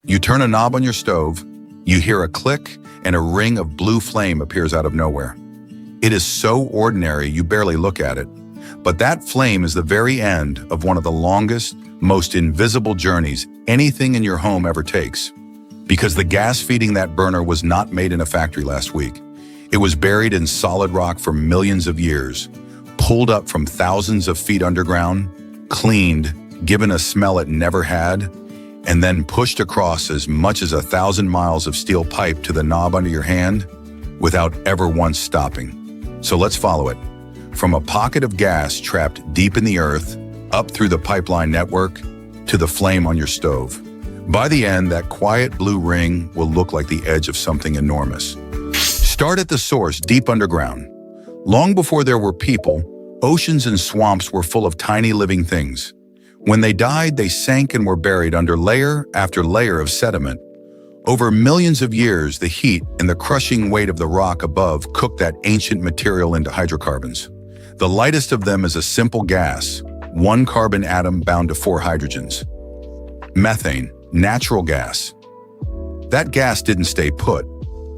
You turn a knob on your stove, you hear a click, and a ring of blue flame appears out of nowhere. It is so ordinary you barely look at it. But that flame is the very end of one of the longest, most invisible journeys anything in your home ever takes. Because the gas feeding that burner was not made in a factory last week. It was buried in solid rock for millions of years, pulled up from thousands of feet underground, cleaned, given a smell it never had, and then pushed across as much as 1,000 miles of steel pipe to the knob under your hand without ever once stopping. So let's follow it. From a pocket of gas trapped deep in the earth, up through the pipeline network, to the flame on your stove. By the end, that quiet blue ring will look like the edge of something enormous. Start at the source, deep underground. Long before there were people, oceans and swamps were full of tiny living things. When they died, they sank and were buried under layer after layer of sediment. Over millions of years, the heat and the crushing weight of the rock above cooked that ancient material into hydrocarbons. The lightest of them is a simple gas, one carbon atom bound to 4 hydrogens. Methane, natural gas. That gas didn't stay put.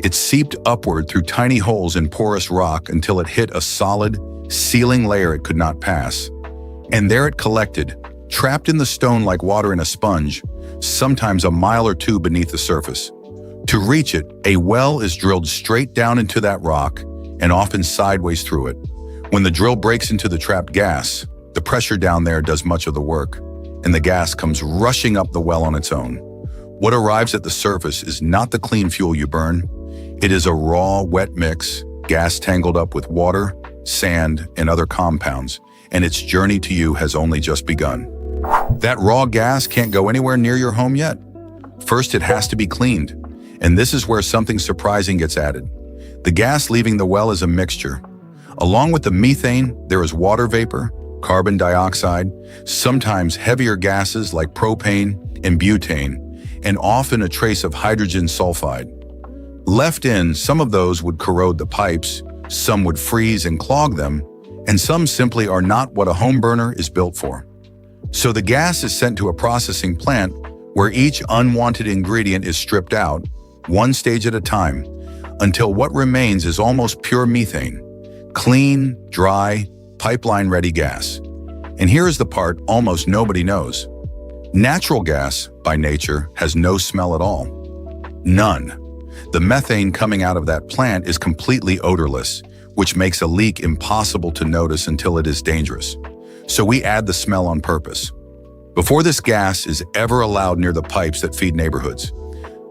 It seeped upward through tiny holes in porous rock until it hit a solid, sealing layer it could not pass. And there it collected, trapped in the stone like water in a sponge, sometimes a mile or two beneath the surface. To reach it, a well is drilled straight down into that rock and often sideways through it. When the drill breaks into the trapped gas, the pressure down there does much of the work, and the gas comes rushing up the well on its own. What arrives at the surface is not the clean fuel you burn. It is a raw, wet mix, gas tangled up with water, sand, and other compounds, and its journey to you has only just begun. That raw gas can't go anywhere near your home yet. First, it has to be cleaned, and this is where something surprising gets added. The gas leaving the well is a mixture. Along with the methane, there is water vapor, carbon dioxide, sometimes heavier gases like propane and butane, and often a trace of hydrogen sulfide. Left in, some of those would corrode the pipes, some would freeze and clog them, and some simply are not what a home burner is built for. So the gas is sent to a processing plant where each unwanted ingredient is stripped out, one stage at a time, until what remains is almost pure methane, clean, dry, pipeline-ready gas. And here is the part almost nobody knows. Natural gas, by nature, has no smell at all. None. The methane coming out of that plant is completely odorless, which makes a leak impossible to notice until it is dangerous. So we add the smell on purpose. Before this gas is ever allowed near the pipes that feed neighborhoods,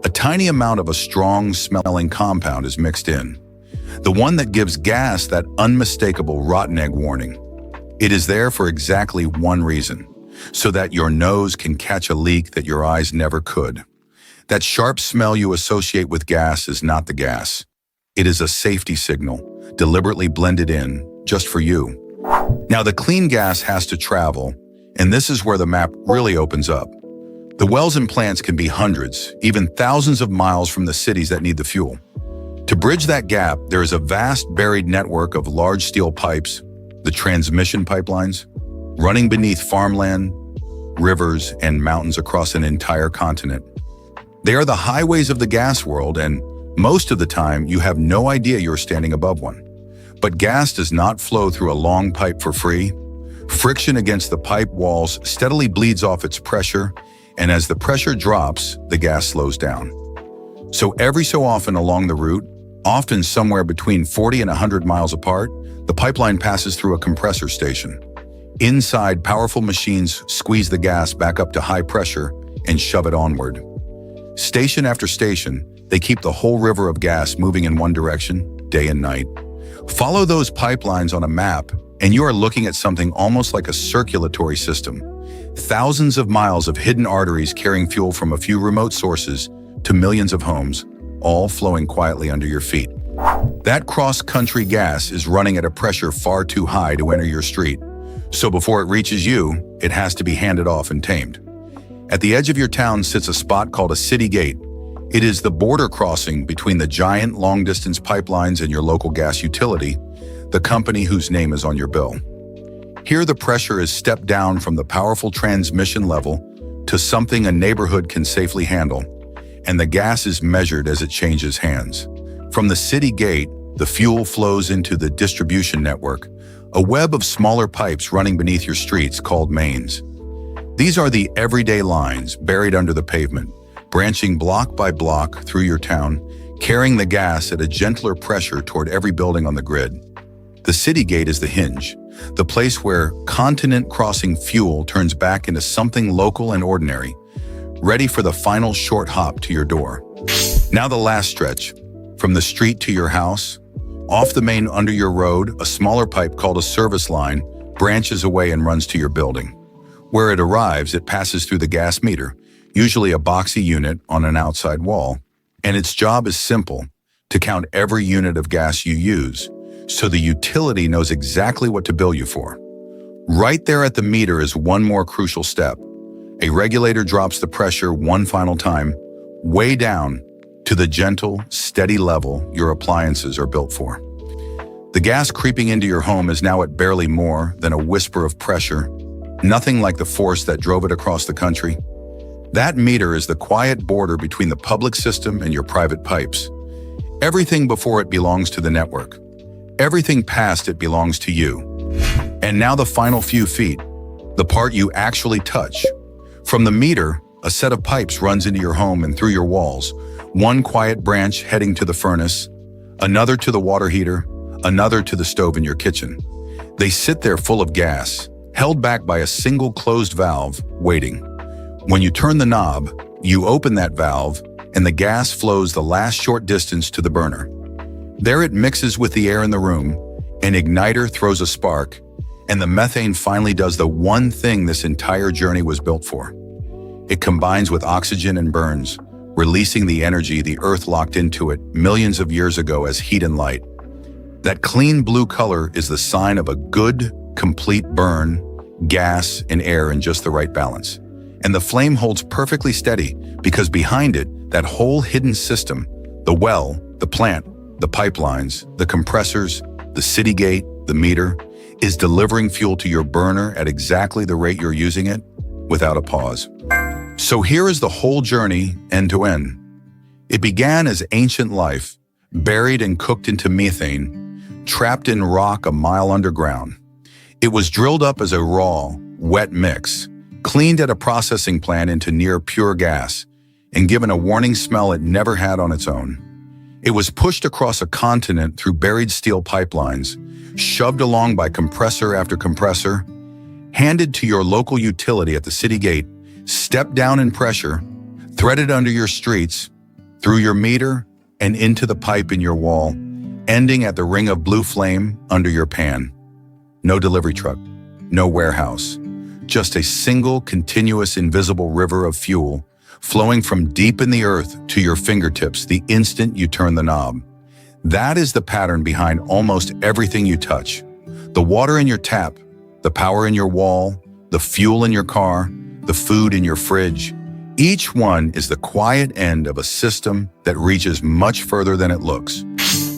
a tiny amount of a strong-smelling compound is mixed in. The one that gives gas that unmistakable rotten egg warning. It is there for exactly one reason, so that your nose can catch a leak that your eyes never could. That sharp smell you associate with gas is not the gas. It is a safety signal, deliberately blended in, just for you. Now the clean gas has to travel, and this is where the map really opens up. The wells and plants can be hundreds, even thousands of miles from the cities that need the fuel. To bridge that gap, there is a vast buried network of large steel pipes, the transmission pipelines, running beneath farmland, rivers, and mountains across an entire continent. They are the highways of the gas world, and most of the time you have no idea you're standing above one. But gas does not flow through a long pipe for free. Friction against the pipe walls steadily bleeds off its pressure, and as the pressure drops, the gas slows down. So every so often along the route, often somewhere between 40 and 100 miles apart, the pipeline passes through a compressor station. Inside, powerful machines squeeze the gas back up to high pressure and shove it onward. Station after station, they keep the whole river of gas moving in one direction, day and night. Follow those pipelines on a map, and you are looking at something almost like a circulatory system. Thousands of miles of hidden arteries carrying fuel from a few remote sources to millions of homes, all flowing quietly under your feet. That cross-country gas is running at a pressure far too high to enter your street. So before it reaches you, it has to be handed off and tamed. At the edge of your town sits a spot called a city gate. It is the border crossing between the giant long-distance pipelines and your local gas utility, the company whose name is on your bill. Here the pressure is stepped down from the powerful transmission level to something a neighborhood can safely handle, and the gas is measured as it changes hands. From the city gate, the fuel flows into the distribution network, a web of smaller pipes running beneath your streets called mains. These are the everyday lines buried under the pavement, branching block by block through your town, carrying the gas at a gentler pressure toward every building on the grid. The city gate is the hinge, the place where continent-crossing fuel turns back into something local and ordinary, ready for the final short hop to your door. Now the last stretch, from the street to your house. Off the main under your road, a smaller pipe called a service line branches away and runs to your building. Where it arrives, it passes through the gas meter, usually a boxy unit on an outside wall, and its job is simple: to count every unit of gas you use, so the utility knows exactly what to bill you for. Right there at the meter is one more crucial step. A regulator drops the pressure one final time, way down to the gentle, steady level your appliances are built for. The gas creeping into your home is now at barely more than a whisper of pressure, nothing like the force that drove it across the country. That meter is the quiet border between the public system and your private pipes. Everything before it belongs to the network. Everything past it belongs to you. And now the final few feet, the part you actually touch. From the meter, a set of pipes runs into your home and through your walls, one quiet branch heading to the furnace, another to the water heater, another to the stove in your kitchen. They sit there full of gas, held back by a single closed valve, waiting. When you turn the knob, you open that valve, and the gas flows the last short distance to the burner. There it mixes with the air in the room, an igniter throws a spark, and the methane finally does the one thing this entire journey was built for. It combines with oxygen and burns, releasing the energy the Earth locked into it millions of years ago as heat and light. That clean blue color is the sign of a good, complete burn, gas and air in just the right balance. And the flame holds perfectly steady because behind it, that whole hidden system, the well, the plant, the pipelines, the compressors, the city gate, the meter, is delivering fuel to your burner at exactly the rate you're using it, without a pause. So here is the whole journey, end to end. It began as ancient life, buried and cooked into methane, trapped in rock a mile underground. It was drilled up as a raw, wet mix, cleaned at a processing plant into near pure gas, and given a warning smell it never had on its own. It was pushed across a continent through buried steel pipelines, shoved along by compressor after compressor, handed to your local utility at the city gate, stepped down in pressure, threaded under your streets, through your meter, and into the pipe in your wall, ending at the ring of blue flame under your pan. No delivery truck, no warehouse, just a single continuous invisible river of fuel flowing from deep in the earth to your fingertips the instant you turn the knob. That is the pattern behind almost everything you touch. The water in your tap, the power in your wall, the fuel in your car, the food in your fridge. Each one is the quiet end of a system that reaches much further than it looks.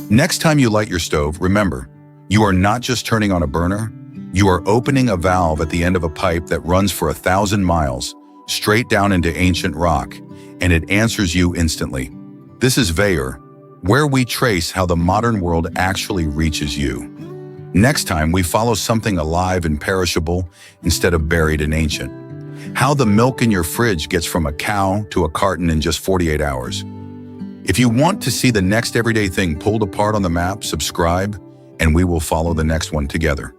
Next time you light your stove, remember, you are not just turning on a burner, you are opening a valve at the end of a pipe that runs for 1,000 miles, straight down into ancient rock, and it answers you instantly. This is Veyor, where we trace how the modern world actually reaches you. Next time, we follow something alive and perishable instead of buried and ancient. How the milk in your fridge gets from a cow to a carton in just 48 hours. If you want to see the next everyday thing pulled apart on the map, subscribe, and we will follow the next one together.